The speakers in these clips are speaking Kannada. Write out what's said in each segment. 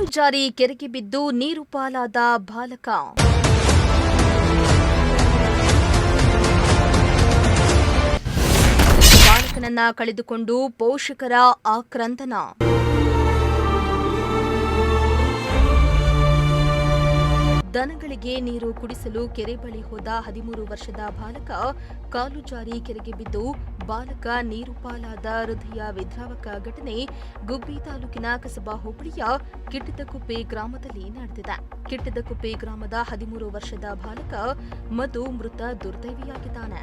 ಕಾಲು ಜಾರಿ ಕೆರೆಗೆ ಬಿದ್ದು ನೀರು ಪಾಲಾದ ಬಾಲಕ. ಬಾಲಕನನ್ನ ಕಳೆದುಕೊಂಡು ಪೋಷಕರ ಆಕ್ರಂದನ. ದನಗಳಿಗೆ ನೀರು ಕುಡಿಸಲು ಕೆರೆ ಬಳಿ ಹೋದ 13 ವರ್ಷದ ಬಾಲಕ ಕಾಲು ಜಾರಿ ಕೆರೆಗೆ ಬಿದ್ದು ಬಾಲಕ ನೀರು ಪಾಲಾದ ಹೃದಯ ವಿದ್ರಾವಕ ಘಟನೆ ಗುಬ್ಬಿ ತಾಲೂಕಿನ ಕಸಬಾ ಹೋಬಳಿಯ ಕಿಟ್ಟಿದಕುಪ್ಪೆ ಗ್ರಾಮದಲ್ಲಿ ನಡೆದಿದೆ. ಕಿಟ್ಟಿದಕುಪ್ಪೆ ಗ್ರಾಮದ 13 ವರ್ಷದ ಬಾಲಕ ಮಧು ಮೃತ ದುರ್ದೈವಿಯಾಗಿದ್ದಾನೆ.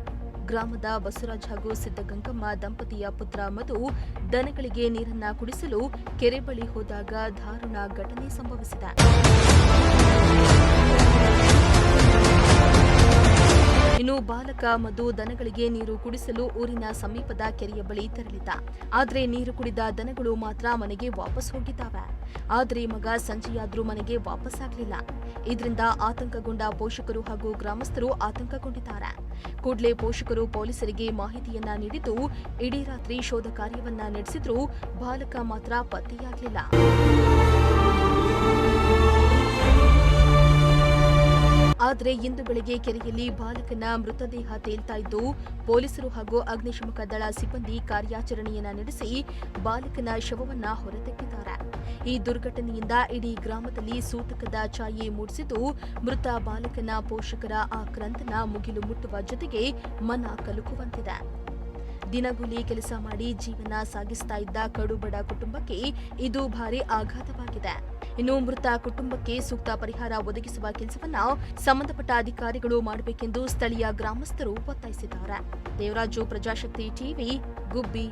ಗ್ರಾಮದ ಬಸವರಾಜ್ ಹಾಗೂ ಸಿದ್ದಗಂಗಮ್ಮ ದಂಪತಿಯ ಪುತ್ರ ಮಧು ದನಗಳಿಗೆ ನೀರನ್ನ ಕುಡಿಸಲು ಕೆರೆ ಬಳಿ ಹೋದಾಗ ದಾರುಣ ಘಟನೆ ಸಂಭವಿಸಿದೆ. ಇನ್ನು ಬಾಲಕ ಮಧು ದನಗಳಿಗೆ ನೀರು ಕುಡಿಸಲು ಊರಿನ ಸಮೀಪದ ಕೆರೆಯ ಬಳಿ ತೆರಳಿದ್ದ. ಆದರೆ ನೀರು ಕುಡಿದ ದನಗಳು ಮಾತ್ರ ಮನೆಗೆ ವಾಪಸ್ ಹೋಗಿದ್ದಾವೆ. ಆದರೆ ಮಗ ಸಂಜೆಯಾದ್ರೂ ಮನೆಗೆ ವಾಪಸ್ ಆಗಲಿಲ್ಲ. ಇದರಿಂದ ಆತಂಕಗೊಂಡ ಪೋಷಕರು ಹಾಗೂ ಗ್ರಾಮಸ್ಥರು ಆತಂಕಗೊಂಡಿದ್ದಾರೆ. ಕೂಡಲೇ ಪೋಷಕರು ಪೊಲೀಸರಿಗೆ ಮಾಹಿತಿಯನ್ನ ನೀಡಿದ್ದು ಇಡೀ ರಾತ್ರಿ ಶೋಧ ಕಾರ್ಯವನ್ನ ನಡೆಸಿದ್ರೂ ಬಾಲಕ ಮಾತ್ರ ಪತ್ತೆಯಾಗಲಿಲ್ಲ. ಆದರೆ ಇಂದು ಬೆಳಗ್ಗೆ ಕೆರೆಯಲ್ಲಿ ಬಾಲಕನ ಮೃತದೇಹ ತೇಲ್ತಾ ಇದ್ದು ಪೊಲೀಸರು ಹಾಗೂ ಅಗ್ನಿಶಾಮಕ ದಳ ಸಿಬ್ಬಂದಿ ಕಾರ್ಯಾಚರಣೆಯನ್ನ ನಡೆಸಿ ಬಾಲಕನ ಶವವನ್ನ ಹೊರತೆಕ್ಕಿದ್ದಾರೆ. ಈ ದುರ್ಘಟನೆಯಿಂದ ಇಡೀ ಗ್ರಾಮದಲ್ಲಿ ಸೂತಕದ ಛಾಯೆ ಮೂಡಿಸಿದ್ದು ಮೃತ ಬಾಲಕನ ಪೋಷಕರ ಆಕ್ರಂದನ ಮುಗಿಲು ಮುಟ್ಟುವ ಜೊತೆಗೆ ಮನ ಕಲುಕುವಂತಿದೆ. ದಿನಗೂಲಿ ಕೆಲಸ ಮಾಡಿ ಜೀವನ ಸಾಗಿಸ್ತಾ ಇದ್ದ ಕಡುಬಡ ಕುಟುಂಬಕ್ಕೆ ಇದು ಭಾರಿ ಆಘಾತವಾಗಿದೆ. ಇನ್ನು ಮೃತ ಕುಟುಂಬಕ್ಕೆ ಸೂಕ್ತ ಪರಿಹಾರ ಒದಗಿಸುವ ಕೆಲಸವನ್ನ ಸಂಬಂಧಪಟ್ಟ ಅಧಿಕಾರಿಗಳು ಮಾಡಬೇಕೆಂದು ಸ್ಥಳೀಯ ಗ್ರಾಮಸ್ಥರು ಒತ್ತಾಯಿಸಿದ್ದಾರೆ. ದೇವರಾಜು, ಪ್ರಜಾಶಕ್ತಿ ಟಿವಿ, ಗುಬ್ಬಿ.